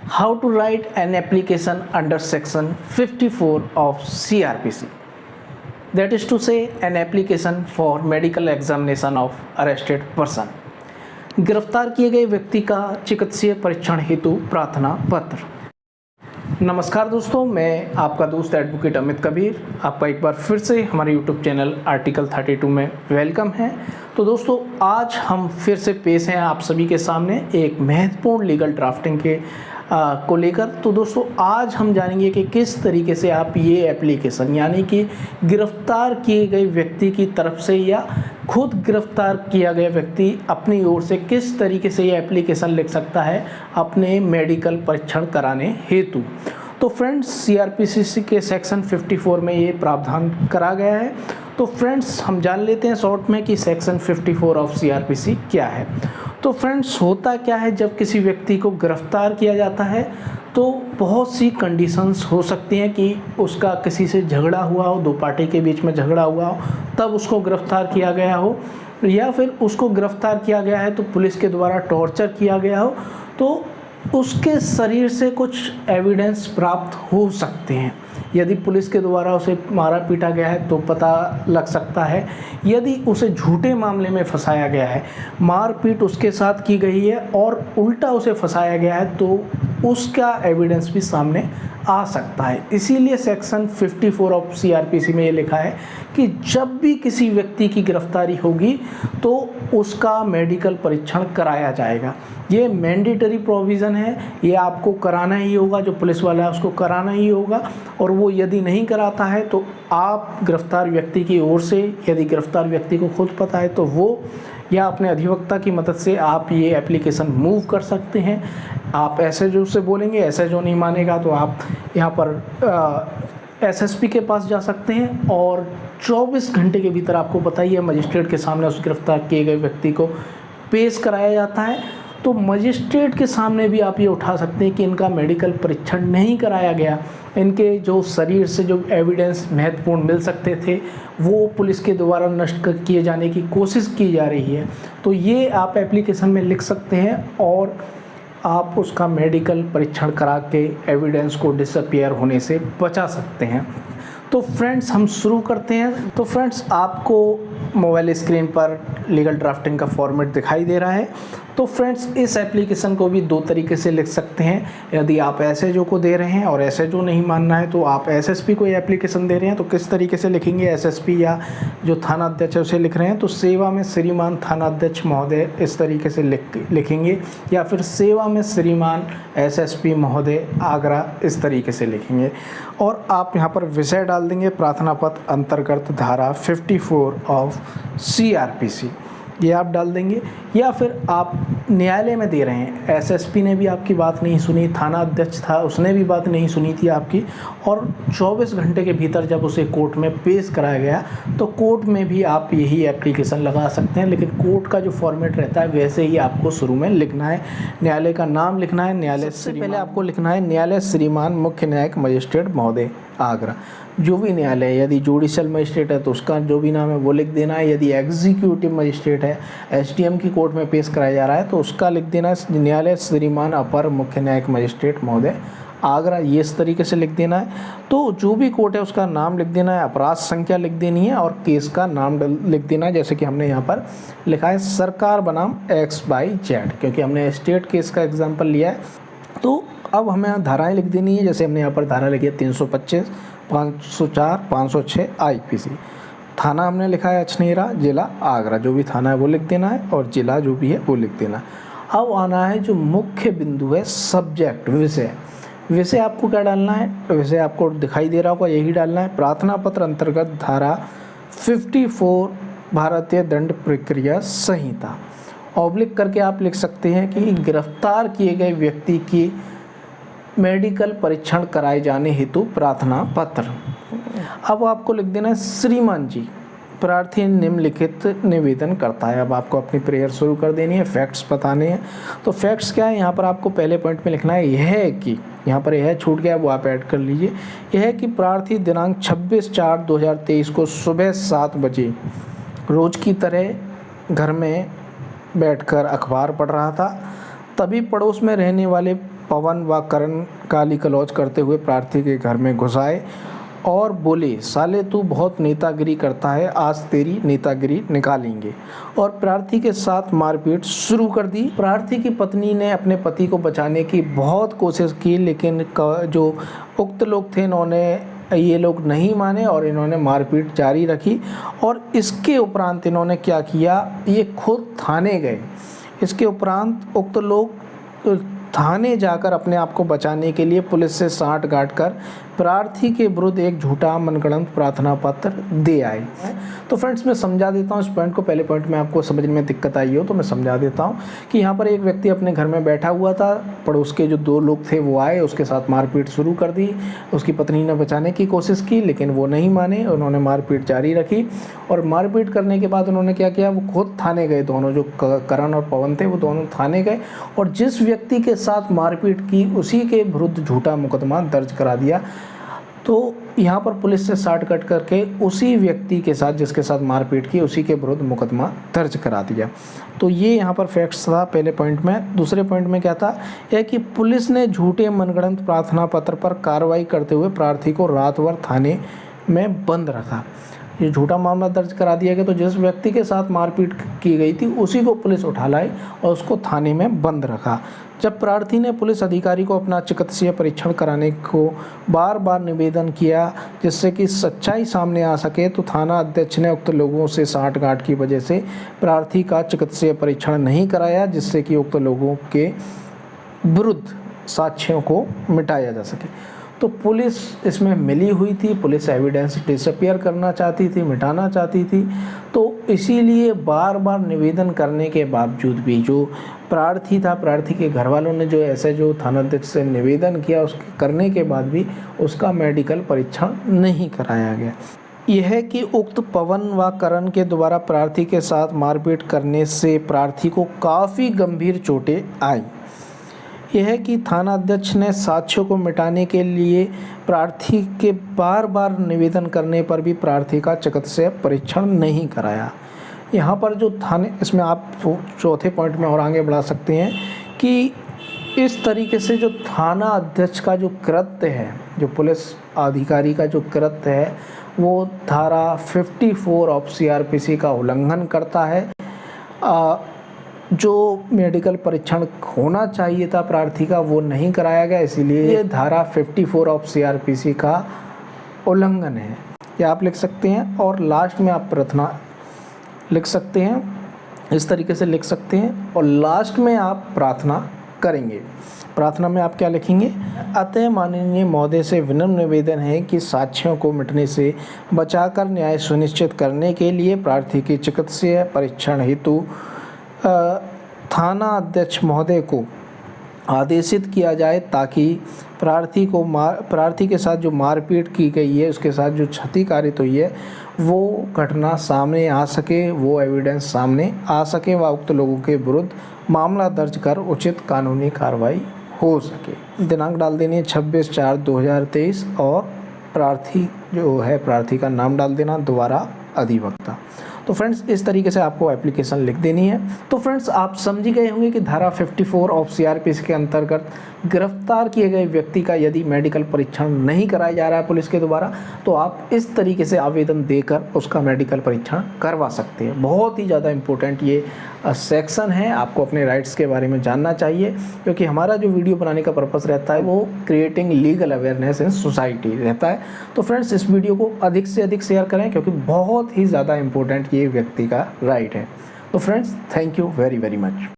How to write an application under section 54 of CRPC, that is to say an application for medical examination of arrested person। गिरफ्तार किए गए व्यक्ति का चिकित्सीय परीक्षण हेतु प्रार्थना पत्र। नमस्कार दोस्तों, मैं आपका दोस्त एडवोकेट अमित कबीर आपका एक बार फिर से हमारे यूट्यूब चैनल आर्टिकल 32 में वेलकम है। तो दोस्तों, आज हम फिर से पेश हैं आप सभी के सामने एक महत्वपूर्ण लीगल ड्राफ्टिंग के को लेकर। तो दोस्तों, आज हम जानेंगे कि किस तरीके से आप ये एप्लीकेशन यानी कि गिरफ्तार किए गए व्यक्ति की तरफ से या खुद गिरफ्तार किया गया व्यक्ति अपनी ओर से किस तरीके से ये एप्लीकेशन लिख सकता है अपने मेडिकल परीक्षण कराने हेतु। तो फ्रेंड्स, सीआरपीसी के सेक्शन 54 में ये प्रावधान करा गया है। तो फ्रेंड्स, हम जान लेते हैं शॉर्ट में कि सेक्शन 54 ऑफ सीआरपीसी क्या है। तो फ्रेंड्स, होता क्या है, जब किसी व्यक्ति को गिरफ्तार किया जाता है तो बहुत सी कंडीशंस हो सकती हैं कि उसका किसी से झगड़ा हुआ हो, दो पार्टी के बीच में झगड़ा हुआ हो तब उसको गिरफ्तार किया गया हो, या फिर उसको गिरफ्तार किया गया है तो पुलिस के द्वारा टॉर्चर किया गया हो, तो उसके शरीर से कुछ एविडेंस प्राप्त हो सकते हैं। यदि पुलिस के द्वारा उसे मारा पीटा गया है तो पता लग सकता है। यदि उसे झूठे मामले में फंसाया गया है, मारपीट उसके साथ की गई है और उल्टा उसे फंसाया गया है, तो उसका एविडेंस भी सामने आ सकता है। इसीलिए सेक्शन 54 ऑफ सीआरपीसी में ये लिखा है कि जब भी किसी व्यक्ति की गिरफ्तारी होगी तो उसका मेडिकल परीक्षण कराया जाएगा। ये मैंडेटरी प्रोविज़न है, ये आपको कराना ही होगा, जो पुलिस वाला है उसको कराना ही होगा। और वो यदि नहीं कराता है तो आप गिरफ्तार व्यक्ति की ओर से, यदि गिरफ्तार व्यक्ति को खुद पता है तो वो या अपने अधिवक्ता की मदद से आप ये एप्लीकेशन मूव कर सकते हैं। आप एसएचओ से बोलेंगे, एसएचओ नहीं मानेगा तो आप यहाँ पर एसएसपी के पास जा सकते हैं और 24 घंटे के भीतर आपको पता ही है मजिस्ट्रेट के सामने उस गिरफ्तार किए गए व्यक्ति को पेश कराया जाता है। तो मजिस्ट्रेट के सामने भी आप ये उठा सकते हैं कि इनका मेडिकल परीक्षण नहीं कराया गया, इनके जो शरीर से जो एविडेंस महत्वपूर्ण मिल सकते थे वो पुलिस के द्वारा नष्ट किए जाने की कोशिश की जा रही है। तो ये आप एप्लीकेशन में लिख सकते हैं और आप उसका मेडिकल परीक्षण करा के एविडेंस को डिसअपीयर होने से बचा सकते हैं। तो फ्रेंड्स, हम शुरू करते हैं। तो फ्रेंड्स, आपको मोबाइल स्क्रीन पर लीगल ड्राफ्टिंग का फॉर्मेट दिखाई दे रहा है। तो फ्रेंड्स, इस एप्लीकेशन को भी दो तरीके से लिख सकते हैं। यदि आप एसएचओ को दे रहे हैं और एसएचओ नहीं मानना है तो आप एसएसपी को ये एप्लीकेशन दे रहे हैं तो किस तरीके से लिखेंगे, एसएसपी या जो थाना अध्यक्ष है उसे लिख रहे हैं तो सेवा में श्रीमान थाना अध्यक्ष महोदय इस तरीके से लिखेंगे, या फिर सेवा में श्रीमान एसएसपी महोदय आगरा इस तरीके से लिखेंगे। और आप यहाँ पर विषय डाल देंगे प्रार्थना पत्र अंतर्गत धारा 54 ऑफ सीआरपीसी, ये आप डाल देंगे। या फिर आप न्यायालय में दे रहे हैं, एसएसपी ने भी आपकी बात नहीं सुनी, थाना अध्यक्ष था उसने भी बात नहीं सुनी थी आपकी, और 24 घंटे के भीतर जब उसे कोर्ट में पेश कराया गया तो कोर्ट में भी आप यही एप्लीकेशन लगा सकते हैं। लेकिन कोर्ट का जो फॉर्मेट रहता है वैसे ही आपको शुरू में लिखना है, न्यायालय का नाम लिखना है, न्यायालय से पहले आपको लिखना है न्यायालय श्रीमान मुख्य न्यायिक मजिस्ट्रेट महोदय आगरा, जो भी न्यायालय है। यदि जुडिशल मजिस्ट्रेट है तो उसका जो भी नाम है वो लिख देना है। यदि एग्जीक्यूटिव मजिस्ट्रेट है, एसडीएम की कोर्ट में पेश कराया जा रहा है तो उसका लिख देना है न्यायालय श्रीमान अपर मुख्य न्यायिक मजिस्ट्रेट महोदय आगरा, ये इस तरीके से लिख देना है। तो जो भी कोर्ट है उसका नाम लिख देना है, अपराध संख्या लिख देनी है और केस का नाम लिख देना है। जैसे कि हमने यहाँ पर लिखा है सरकार बनाम XYZ, क्योंकि हमने स्टेट केस का एग्जाम्पल लिया है। तो अब हमें यहाँ धाराएँ लिख देनी है, जैसे हमने यहाँ पर धारा लिखी है 325, 504, 506 आईपीसी। थाना हमने लिखा है अछनेरा, जिला आगरा, जो भी थाना है वो लिख देना है और जिला जो भी है वो लिख देना है। अब आना है जो मुख्य बिंदु है, सब्जेक्ट, विषय। विषय आपको क्या डालना है, विषय आपको दिखाई दे रहा होगा, यही डालना है प्रार्थना पत्र अंतर्गत धारा 54 भारतीय दंड प्रक्रिया संहिता। ऑब्लिक करके आप लिख सकते हैं कि गिरफ्तार किए गए व्यक्ति की मेडिकल परीक्षण कराए जाने हेतु प्रार्थना पत्र। अब आपको लिख देना है श्रीमान जी प्रार्थी निम्नलिखित निवेदन करता है। अब आपको अपनी प्रेयर शुरू कर देनी है, फैक्ट्स बताने हैं। तो फैक्ट्स क्या है, यहाँ पर आपको पहले पॉइंट में लिखना है यह है कि, यहाँ पर यह छूट गया वो आप ऐड कर लीजिए, यह है कि प्रार्थी दिनांक 26/4/2023 को सुबह 7 बजे रोज़ की तरह घर में बैठकर अखबार पढ़ रहा था। तभी पड़ोस में रहने वाले पवन व करण गाली गलौज करते हुए प्रार्थी के घर में घुस आए और बोले, साले तू बहुत नेतागिरी करता है, आज तेरी नेतागिरी निकालेंगे, और प्रार्थी के साथ मारपीट शुरू कर दी। प्रार्थी की पत्नी ने अपने पति को बचाने की बहुत कोशिश की, लेकिन जो उक्त लोग थे ये लोग नहीं माने और इन्होंने मारपीट जारी रखी। और इसके उपरांत इन्होंने क्या किया, ये खुद थाने गए। इसके उपरांत उक्त लोग थाने जाकर अपने आप को बचाने के लिए पुलिस से सांठ गांठ कर प्रार्थी के विरुद्ध एक झूठा मनगढ़ंत प्रार्थना पत्र दे आए। तो फ्रेंड्स, मैं समझा देता हूँ इस पॉइंट को। पहले पॉइंट में आपको समझने में दिक्कत आई हो तो मैं समझा देता हूँ कि यहाँ पर एक व्यक्ति अपने घर में बैठा हुआ था, पड़ोस के जो 2 लोग थे वो आए, उसके साथ मारपीट शुरू कर दी। उसकी पत्नी ने बचाने की कोशिश की लेकिन वो नहीं माने, उन्होंने मारपीट जारी रखी। और मारपीट करने के बाद उन्होंने क्या किया, वो खुद थाने गए। दोनों जो करण और पवन थे वो दोनों थाने गए और जिस व्यक्ति के साथ मारपीट की उसी के विरुद्ध झूठा मुकदमा दर्ज करा दिया। तो यहाँ पर पुलिस से साठ कट करके उसी व्यक्ति के साथ जिसके साथ मारपीट की उसी के विरुद्ध मुकदमा दर्ज करा दिया। तो ये यहाँ पर फैक्ट्स था पहले पॉइंट में। दूसरे पॉइंट में क्या था, यह कि पुलिस ने झूठे मनगढ़ंत प्रार्थना पत्र पर कार्रवाई करते हुए प्रार्थी को रात भर थाने में बंद रखा। ये झूठा मामला दर्ज करा दिया गया। तो जिस व्यक्ति के साथ मारपीट की गई थी उसी को पुलिस उठा लाई और उसको थाने में बंद रखा। जब प्रार्थी ने पुलिस अधिकारी को अपना चिकित्सीय परीक्षण कराने को बार बार निवेदन किया जिससे कि सच्चाई सामने आ सके, तो थाना अध्यक्ष ने उक्त लोगों से सांठ गांठ की वजह से प्रार्थी का चिकित्सीय परीक्षण नहीं कराया, जिससे कि उक्त लोगों के विरुद्ध साक्ष्यों को मिटाया जा सके। तो पुलिस इसमें मिली हुई थी, पुलिस एविडेंस डिसअपियर करना चाहती थी, मिटाना चाहती थी। तो इसीलिए बार बार निवेदन करने के बावजूद भी जो प्रार्थी था, प्रार्थी के घर वालों ने जो थानाध्यक्ष से निवेदन किया, उसके करने के बाद भी उसका मेडिकल परीक्षण नहीं कराया गया। यह कि उक्त पवन व करण के द्वारा प्रार्थी के साथ मारपीट करने से प्रार्थी को काफ़ी गंभीर चोटें आई। यह कि थाना अध्यक्ष ने साक्ष्यों को मिटाने के लिए प्रार्थी के बार बार निवेदन करने पर भी प्रार्थी का चिकित्सीय परीक्षण नहीं कराया। यहाँ पर जो थाने, इसमें आप चौथे पॉइंट में और आगे बढ़ा सकते हैं कि इस तरीके से जो थाना अध्यक्ष का जो कृत्य है, जो पुलिस अधिकारी का जो कृत्य है, वो धारा 54 ऑफ CRPC का उल्लंघन करता है। जो मेडिकल परीक्षण होना चाहिए था प्रार्थी का वो नहीं कराया गया, इसीलिए ये धारा 54 ऑफ CRPC का उल्लंघन है, ये आप लिख सकते हैं। और लास्ट में आप प्रार्थना लिख सकते हैं, इस तरीके से लिख सकते हैं और लास्ट में आप प्रार्थना करेंगे। प्रार्थना में आप क्या लिखेंगे, अतः माननीय महोदय से विनम्र निवेदन है कि साक्ष्यों को मिटने से बचाकर न्याय सुनिश्चित करने के लिए प्रार्थी की चिकित्सीय परीक्षण हेतु थाना अध्यक्ष महोदय को आदेशित किया जाए, ताकि प्रार्थी के साथ जो मारपीट की गई है, उसके साथ जो क्षति कारित हुई है, वो घटना सामने आ सके, वो एविडेंस सामने आ सके व उक्त लोगों के विरुद्ध मामला दर्ज कर उचित कानूनी कार्रवाई हो सके। दिनांक डाल देनी है 26/4/2023 और प्रार्थी का नाम डाल देना, दोबारा अधिवक्ता। तो फ्रेंड्स, इस तरीके से आपको एप्लीकेशन लिख देनी है। तो फ्रेंड्स, आप समझ गए होंगे कि धारा 54 ऑफ CRPC के अंतर्गत गिरफ्तार किए गए व्यक्ति का यदि मेडिकल परीक्षण नहीं कराया जा रहा है पुलिस के द्वारा, तो आप इस तरीके से आवेदन देकर उसका मेडिकल परीक्षण करवा सकते हैं। बहुत ही ज़्यादा इम्पोर्टेंट ये सेक्शन है, आपको अपने राइट्स के बारे में जानना चाहिए, क्योंकि हमारा जो वीडियो बनाने का पर्पस रहता है वो creating legal awareness in society रहता है। तो फ्रेंड्स, इस वीडियो को अधिक से अधिक शेयर करें, क्योंकि बहुत ही ज़्यादा इम्पोर्टेंट ये व्यक्ति का राइट है। तो friends, thank you very very much.